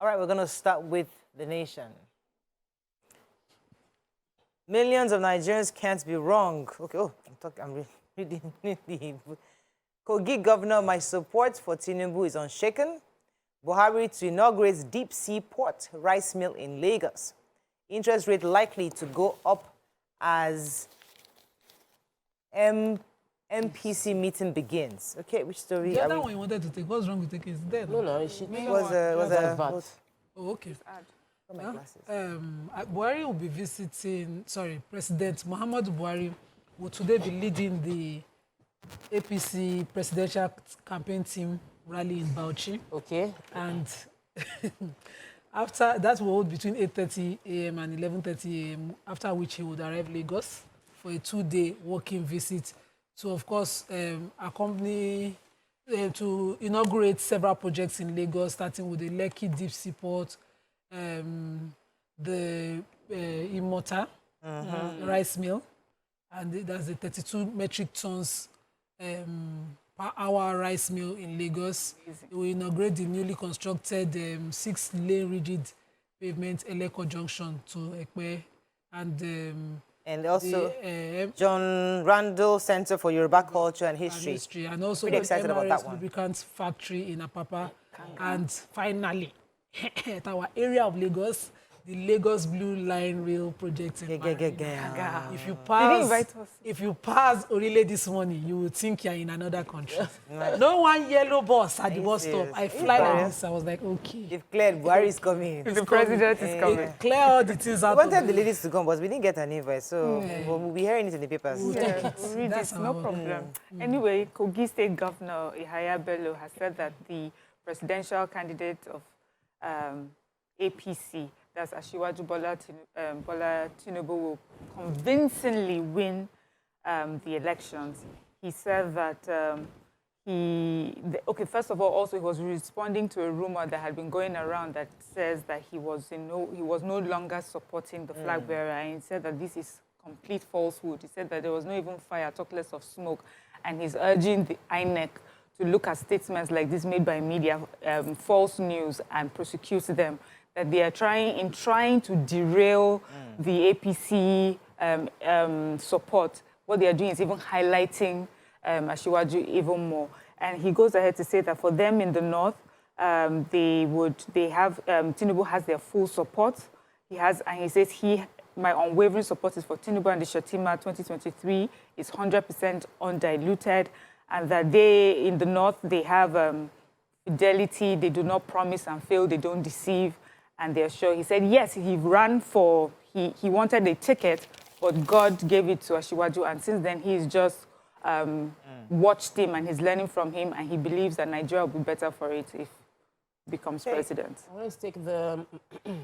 All right, we're going to start with the nation. Millions of Nigerians can't be wrong. Okay, I'm reading the Kogi governor, my support for Tinubu is unshaken. Buhari to inaugurate deep sea port rice mill in Lagos. Interest rate likely to go up as MPC meeting begins. Okay, which story? The other one you wanted to take, what's wrong with taking it? There. No, it should was a Oh, okay. my glasses. Buhari will be visiting, President Muhammadu Buhari will today be leading the APC presidential campaign team rally in Bauchi. Okay. And after that will hold between 8:30 a.m. and 11:30 a.m., after which he would arrive Lagos for a 2-day walking visit to, of course, accompany, to inaugurate several projects in Lagos, starting with the Lekki Deep Sea Port, the Imota rice mill, and that's the 32 metric tons per hour rice mill in Lagos. It will inaugurate the newly constructed 6-lane rigid pavement Eleko Junction to Ekpe, and also John Randall Center for Yoruba Culture and History. And also pretty the excited about that one. Lubricants factory in Apapa. And finally, at our area of Lagos, the Lagos Blue Line Rail project in Marina. If you pass Orile this morning, you would think you're in another country. No one yellow bus at the bus stop. I fly like this. I was like, okay. They've cleared. Buhari is coming. The president is coming. Clear all the things out. We wanted the ladies to come, but we didn't get an invite, so we'll be hearing it in the papers. We'll take it. Read it, no problem. Anyway, Kogi State Governor Ibrahim Alkali has said that the presidential candidate of APC, that's Asiwaju Bola Tinubu, will convincingly win the elections. He said that first of all, also he was responding to a rumor that had been going around that says that he was no longer supporting the flag bearer, and he said that this is complete falsehood. He said that there was no even fire, talk less of smoke, and he's urging the INEC to look at statements like this made by media, false news, and prosecute them. That they are trying to derail the APC support. What they are doing is even highlighting Asiwaju even more. And he goes ahead to say that for them in the north, Tinubu has their full support. And he says my unwavering support is for Tinubu, and the Shatima 2023 is 100% undiluted, and that they in the north they have fidelity. They do not promise and fail. They don't deceive. And they're sure. He said, yes, he wanted a ticket, but God gave it to Asiwaju. And since then, he's just watched him and he's learning from him. And he believes that Nigeria will be better for it if he becomes president. I want to take the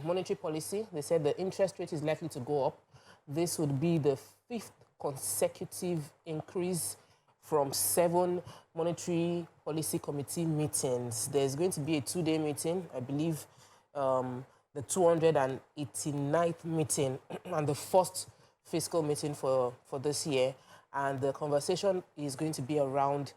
monetary policy. They said the interest rate is likely to go up. This would be the 5th consecutive increase from 7 monetary policy committee meetings. There's going to be a 2-day meeting, I believe, the 289th meeting and the first fiscal meeting for this year. And the conversation is going to be around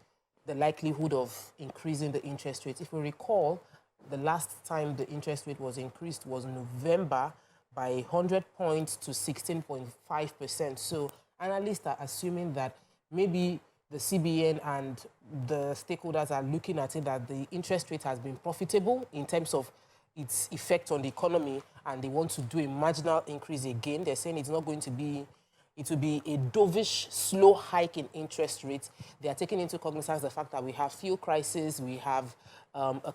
the likelihood of increasing the interest rate. If we recall, the last time the interest rate was increased was November by 100 points to 16.5%. So analysts are assuming that maybe the CBN and the stakeholders are looking at it that the interest rate has been profitable in terms of its effect on the economy, and they want to do a marginal increase again. They're saying it's not going to be, it will be a dovish, slow hike in interest rates. They are taking into cognizance the fact that we have fuel crisis, we have a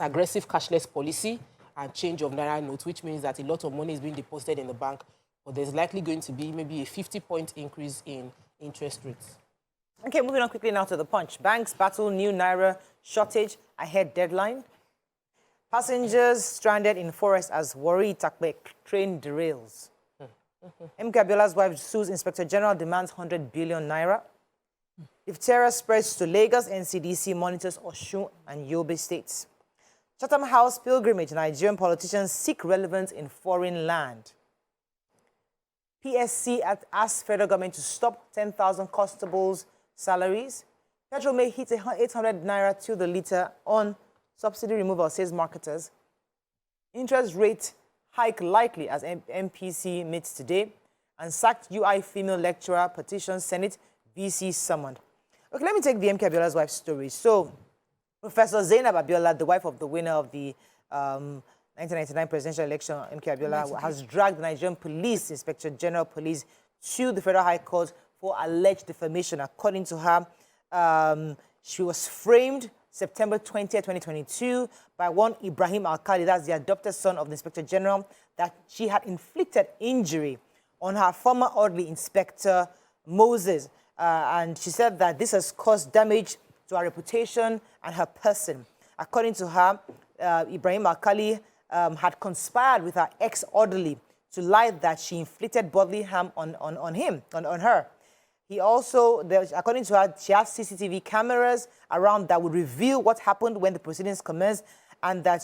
aggressive cashless policy and change of Naira notes, which means that a lot of money is being deposited in the bank, but there's likely going to be maybe a 50-point increase in interest rates. Okay, moving on quickly now to the Punch. Banks battle new Naira shortage ahead deadline. Passengers stranded in forest as Warri Itakpe train derails. MKO Abiola's wife sues Inspector General, demands 100 billion naira. If terror spreads to Lagos, NCDC monitors Osun and Yobe states. Chatham House pilgrimage, Nigerian politicians seek relevance in foreign land. PSC asks federal government to stop 10,000 constables' salaries. Petrol may hit 800 naira to the litre on subsidy removal, says marketers. Interest rate hike likely as MPC meets today. And sacked UI female lecturer petition Senate VC summoned. Okay, let me take the MK Abiola's wife's story. So, Professor Zainab Abiola, the wife of the winner of the 1999 presidential election, MK Abiola, has dragged the Nigerian Police Inspector General Police to the Federal High Court for alleged defamation. According to her, she was framed September 20th, 2022, by one Ibrahim Alkali, that's the adopted son of the Inspector General, that she had inflicted injury on her former orderly Inspector Moses. And she said that this has caused damage to her reputation and her person. According to her, Ibrahim Alkali had conspired with her ex-orderly to lie that she inflicted bodily harm on her. He also, according to her, she has CCTV cameras around that would reveal what happened when the proceedings commenced, and that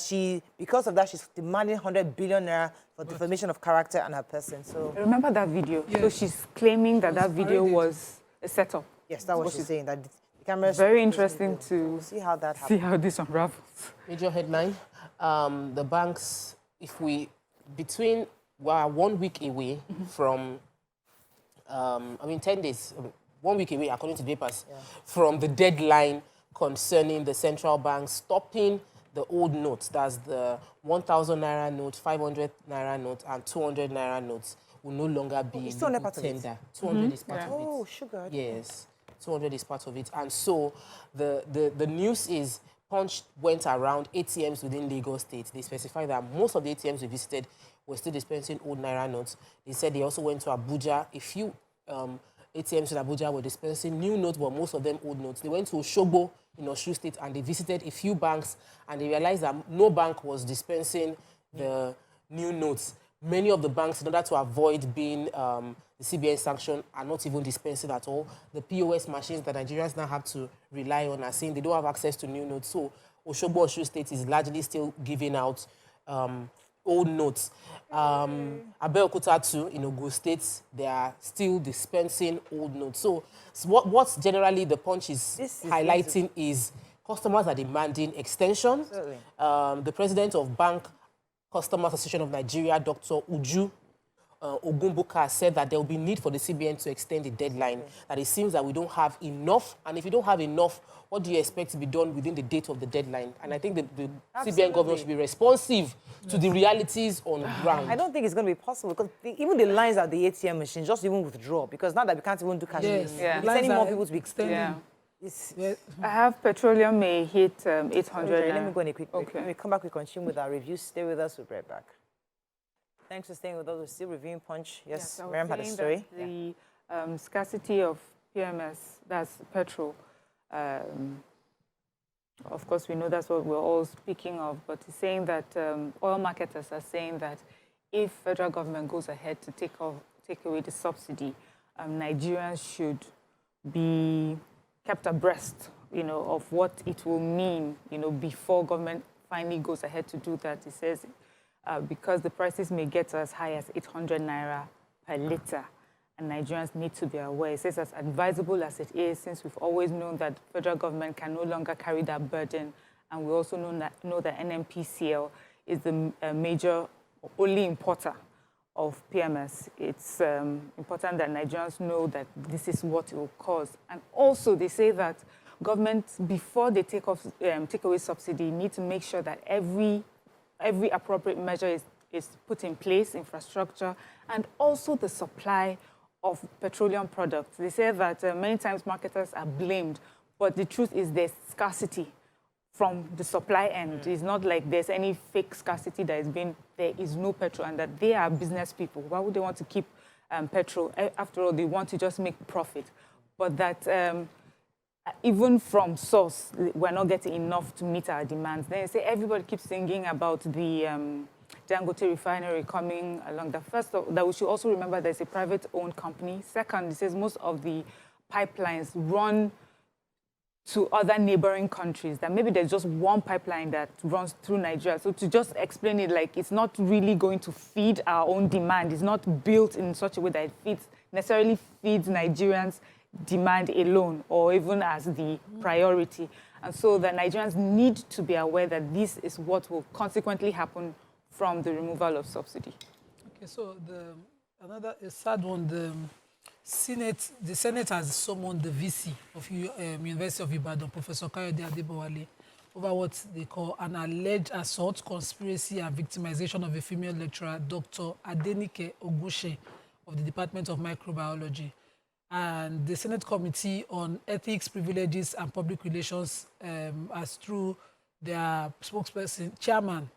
because of that, she's demanding 100 billion naira for defamation of character and her person. So I remember that video. Yes. So she's claiming that video was a setup. yes, that's what she's saying. That the cameras. Very interesting to see how that happens. see how this unravels. Major headline, the banks, we're 1 week away from, 10 days, 1 week away, according to the papers, from the deadline concerning the central bank stopping the old notes. That's the 1,000 naira note, 500 naira note, and 200 naira notes will no longer be it's still legal part of it? tender. 200 is part of it. Oh, sugar. Yes, 200 is part of it. And so the news is Punch went around ATMs within Lagos State. They specified that most of the ATMs we visited were still dispensing old naira notes. They said they also went to Abuja. A few ATMs in Abuja were dispensing new notes, but most of them old notes. They went to Osogbo in Osun State and they visited a few banks and they realized that no bank was dispensing the new notes. Many of the banks, in order to avoid being the CBN sanction, are not even dispensing at all. The POS machines that Nigerians now have to rely on are saying they don't have access to new notes. So Osogbo, Osun State is largely still giving out old notes. Abeokuta too, in Ogun State, they are still dispensing old notes. So what's generally the Punch is highlighting is customers are demanding extension. The president of Bank Customers Association of Nigeria, Dr. Uju Ogunbuka, said that there will be need for the CBN to extend the deadline, that it seems that we don't have enough. And if you don't have enough, what do you expect to be done within the date of the deadline? And I think the CBN government should be responsive to the realities on ground. I don't think it's going to be possible because even the lines at the ATM machine just even withdraw because now that we can't even do cash. Yes. Yeah. It's sending more people to be extended. Yeah. Yes. I have petroleum may hit 800. Let me go in a quick break. Okay. When we come back, we continue with our review. Stay with us. We'll be right back. Thanks for staying with us. We're still reviewing Punch. Yes, I was Miriam had a saying story. that the scarcity of PMS, that's petrol. Of course, we know that's what we're all speaking of, but it's saying that oil marketers are saying that if federal government goes ahead to take away the subsidy, Nigerians should be kept abreast, of what it will mean, before government finally goes ahead to do that. It says because the prices may get as high as 800 naira per litre, and Nigerians need to be aware. It says as advisable as it is, since we've always known that federal government can no longer carry that burden, and we also know that NNPCL is the major, only importer of PMS. It's important that Nigerians know that this is what it will cause. And also, they say that government, before they take away subsidy, need to make sure that every appropriate measure is put in place, infrastructure, and also the supply of petroleum products. They say that many times marketers are blamed, but the truth is there's scarcity from the supply end. It's not like there's any fake scarcity that is being, there is no petrol, and that they are business people. Why would they want to keep petrol? After all, they want to just make profit. But that even from source, we're not getting enough to meet our demands. Then they say everybody keeps singing about the Dangote refinery coming along. That we should also remember there's a private-owned company. Second, it says most of the pipelines run to other neighboring countries, that maybe there's just one pipeline that runs through Nigeria. So to just explain it, like it's not really going to feed our own demand. It's not built in such a way that it necessarily feeds Nigerians' demand alone or even as the priority. And so the Nigerians need to be aware that this is what will consequently happen from the removal of subsidy. Okay, so another sad one, the Senate has summoned the VC of University of Ibadan, Professor Kayode Adebowale, over what they call an alleged assault, conspiracy, and victimization of a female lecturer, Dr. Adenike Ogushe, of the Department of Microbiology. And the Senate Committee on Ethics, Privileges, and Public Relations, as through their spokesperson, chairman,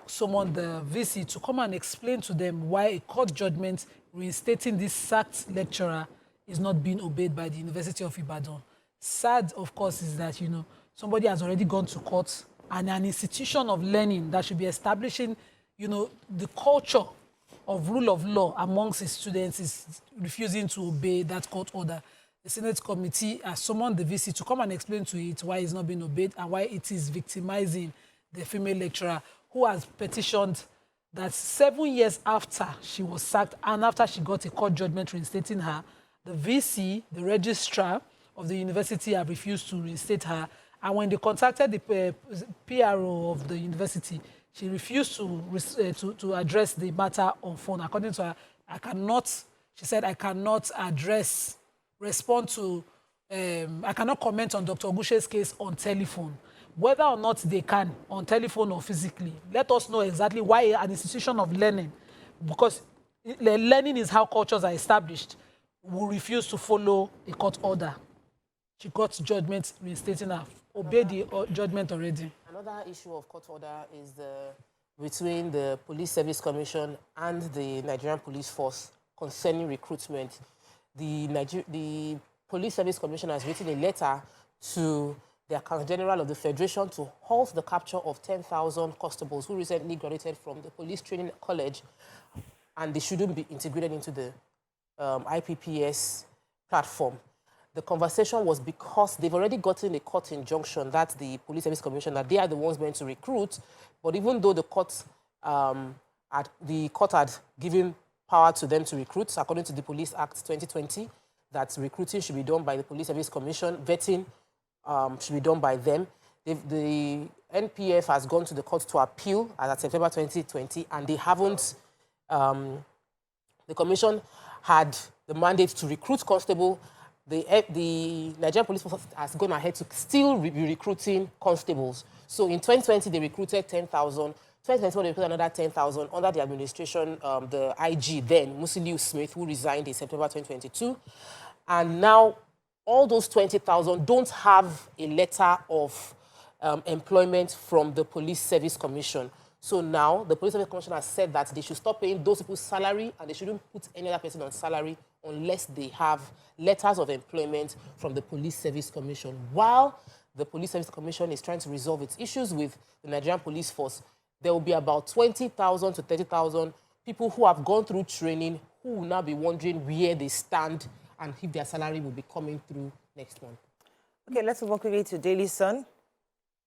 summoned the VC to come and explain to them why a court judgment reinstating this sacked lecturer is not being obeyed by the University of Ibadan. Sad, of course, is that, somebody has already gone to court, and an institution of learning that should be establishing, the culture of rule of law amongst its students is refusing to obey that court order. The Senate Committee has summoned the VC to come and explain to it why it's not being obeyed and why it is victimizing the female lecturer, who has petitioned that 7 years after she was sacked and after she got a court judgment reinstating her, the VC, the registrar of the university, have refused to reinstate her. And when they contacted the PRO of the university, she refused to address the matter on phone. According to her, she said, I cannot I cannot comment on Dr. Ogushe's case on telephone. Whether or not they can, on telephone or physically, let us know exactly why an institution of learning, because learning is how cultures are established, will refuse to follow a court order. She got judgment reinstating her. Obey the judgment already. Another issue of court order is between the Police Service Commission and the Nigerian Police Force concerning recruitment. The Police Service Commission has written a letter to the Accountant General of the Federation to halt the capture of 10,000 constables who recently graduated from the Police Training College, and they shouldn't be integrated into the IPPS platform. The conversation was because they've already gotten a court injunction that the Police Service Commission, that they are the ones meant to recruit, but even though the court had given power to them to recruit, according to the Police Act 2020, that recruiting should be done by the Police Service Commission, vetting should be done by them. The NPF has gone to the court to appeal as of September 2020, and they haven't, the commission had the mandate to recruit constable. The Nigerian Police Force has gone ahead to still be recruiting constables. So in 2020, they recruited 10,000. 2021, they recruited another 10,000 under the administration, the IG then, Musiliu Smith, who resigned in September 2022. And now all those 20,000 don't have a letter of employment from the Police Service Commission. So now the Police Service Commission has said that they should stop paying those people's salary and they shouldn't put any other person on salary unless they have letters of employment from the Police Service Commission. While the Police Service Commission is trying to resolve its issues with the Nigerian Police Force, there will be about 20,000 to 30,000 people who have gone through training who will now be wondering where they stand and if their salary will be coming through next month. Okay, let's move on quickly to Daily Sun.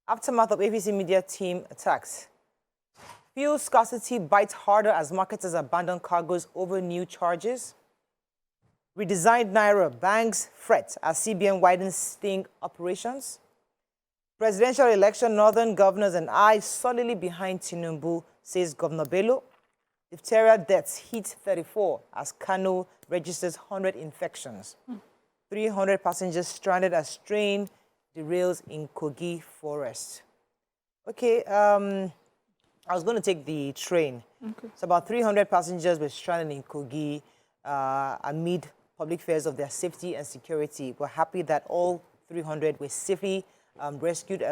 Aftermath of APC media team attacks. Fuel scarcity bites harder as marketers abandon cargoes over new charges. Redesigned Naira, banks fret as CBN widens sting operations. Presidential election, northern governors and I solidly behind Tinubu, says Governor Bello. Diphtheria deaths hit 34 as Kano registers 100 infections. 300 passengers stranded as train derails in Kogi forest. Okay, I was going to take the train. Okay. So about 300 passengers were stranded in Kogi amid public fears of their safety and security. We're happy that all 300 were safely rescued.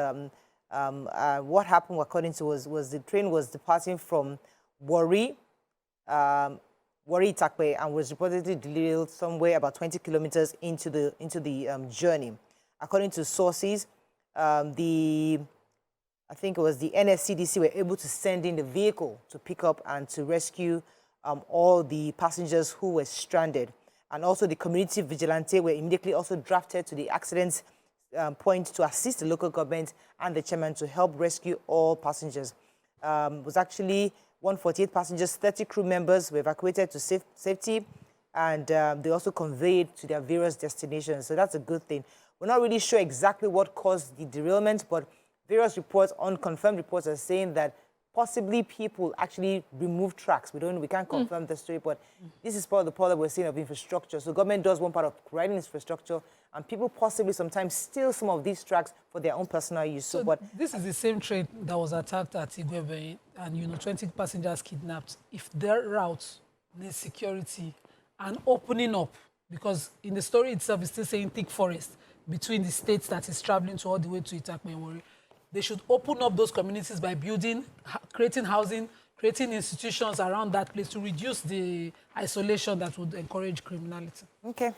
What happened, according to us, was the train was departing from Warri Takpe, and was reportedly delayed somewhere about 20 kilometers into the journey. According to sources, I think it was the NSCDC were able to send in the vehicle to pick up and to rescue all the passengers who were stranded. And also the community vigilante were immediately also drafted to the accident point to assist the local government and the chairman to help rescue all passengers. It was actually 148 passengers, 30 crew members were evacuated to safety, and they also conveyed to their various destinations. So that's a good thing. We're not really sure exactly what caused the derailment, but various reports, unconfirmed reports, are saying that possibly people actually remove tracks. We can't confirm the story, but this is part of the problem we're seeing of infrastructure. So government does one part of providing infrastructure, and people possibly sometimes steal some of these tracks for their own personal use. So but this is the same train that was attacked at Igwebe, and 20 passengers kidnapped. If their route needs security and opening up, because in the story itself, it's still saying thick forest between the states that is traveling to all the way to Itakmewori. They should open up those communities by building, creating housing, creating institutions around that place to reduce the isolation that would encourage criminality. Okay.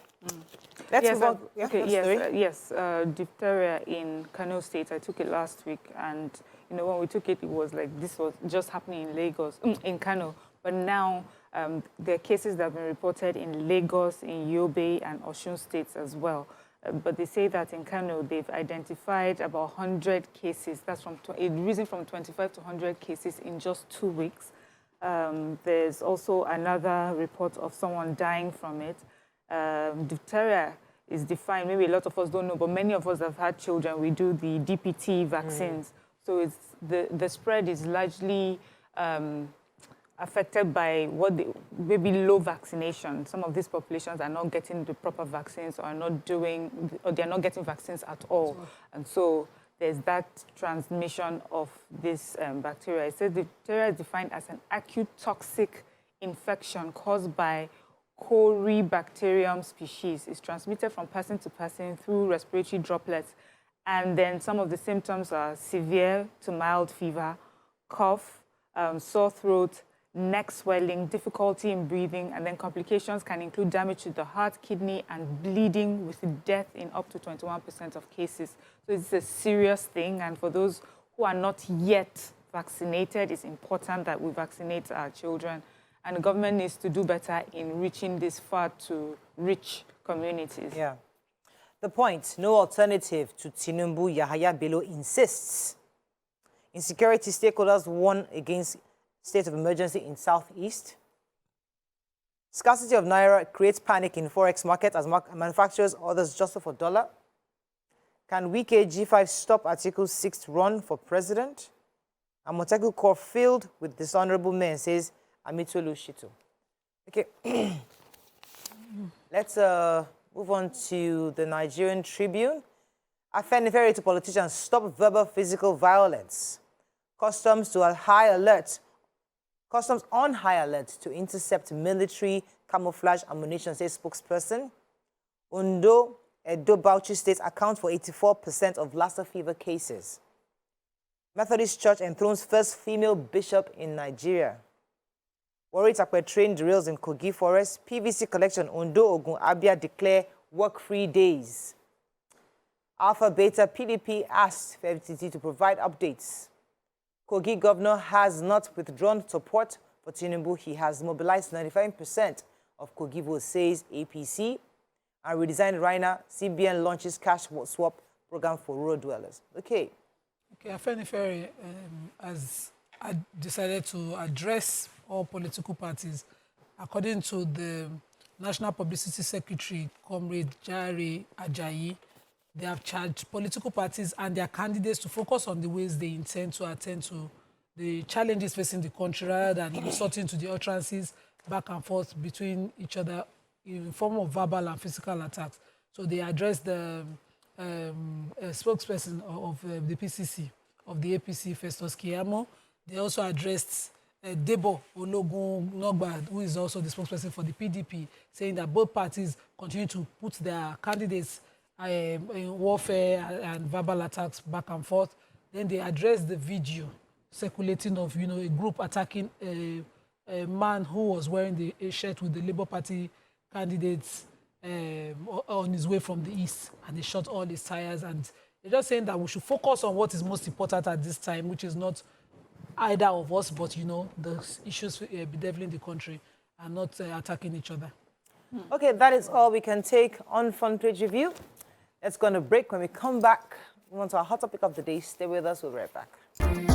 Let's move on. Yes, diphtheria in Kano State. I took it last week, and when we took it, it was like this was just happening in Lagos, in Kano. But now there are cases that have been reported in Lagos, in Yobe, and Osun states as well. But they say that in Kano, they've identified about 100 cases. That's risen from 25 to 100 cases in just 2 weeks. There's also another report of someone dying from it. Diphtheria is defined, maybe a lot of us don't know, but many of us have had children. We do the DPT vaccines. So it's the spread is largely affected by maybe low vaccination. Some of these populations are not getting the proper vaccines, or they're not getting vaccines at all. And so there's that transmission of this bacteria. It says diphtheria is defined as an acute toxic infection caused by Corybacterium species. It's transmitted from person to person through respiratory droplets. And then some of the symptoms are severe to mild fever, cough, sore throat, neck swelling, difficulty in breathing, and then complications can include damage to the heart, kidney, and bleeding, with death in up to 21% of cases. So it's a serious thing, and for those who are not yet vaccinated, it's important that we vaccinate our children, and the government needs to do better in reaching this far to rich communities. Yeah. The point, no alternative to Tinubu, Yahaya Bello insists. Insecurity stakeholders warn against state of emergency in Southeast. Scarcity of Naira creates panic in Forex market as manufacturers orders just for dollar. Can Wike G5 stop Article 6 run for president? And Moteku Court filled with dishonorable men, says Amitolu Shitu. Okay. Let's move on to the Nigerian Tribune. Afenifere to politicians, stop verbal physical violence. Customs on high alert to intercept military camouflage ammunition, says spokesperson. Edo Bauchi states account for 84% of Lassa fever cases. Methodist Church enthrones first female bishop in Nigeria. Warri Takwe train derails in Kogi Forest. PVC collection, Ondo, Ogun, Abia declare work-free days. Alpha Beta PDP asked for FTT to provide updates. Kogi governor has not withdrawn support for Tinubu. He has mobilized 95% of Kogi votes, says APC. And redesigned Rainer, CBN launches cash swap program for rural dwellers. Okay. Okay, Afenifere has decided to address all political parties. According to the National Publicity Secretary, Comrade Jare Ajayi, they have charged political parties and their candidates to focus on the ways they intend to attend to the challenges facing the country, rather than resorting to the utterances back and forth between each other in form of verbal and physical attacks. So they addressed the spokesperson of the PCC, of the APC, Festus Keyamo. They also addressed Debo Ologun Nogba, who is also the spokesperson for the PDP, saying that both parties continue to put their candidates in warfare and verbal attacks back and forth. Then they addressed the video circulating of, a group attacking a man who was wearing a shirt with the Labour Party candidates on his way from the east, and they shot all his tires. And they're just saying that we should focus on what is most important at this time, which is not either of us, but, the issues bedeviling the country, and not attacking each other. Okay, that is all we can take on Front Page Review. Let's go on a break. When we come back, we want our hot topic of the day. Stay with us. We'll be right back.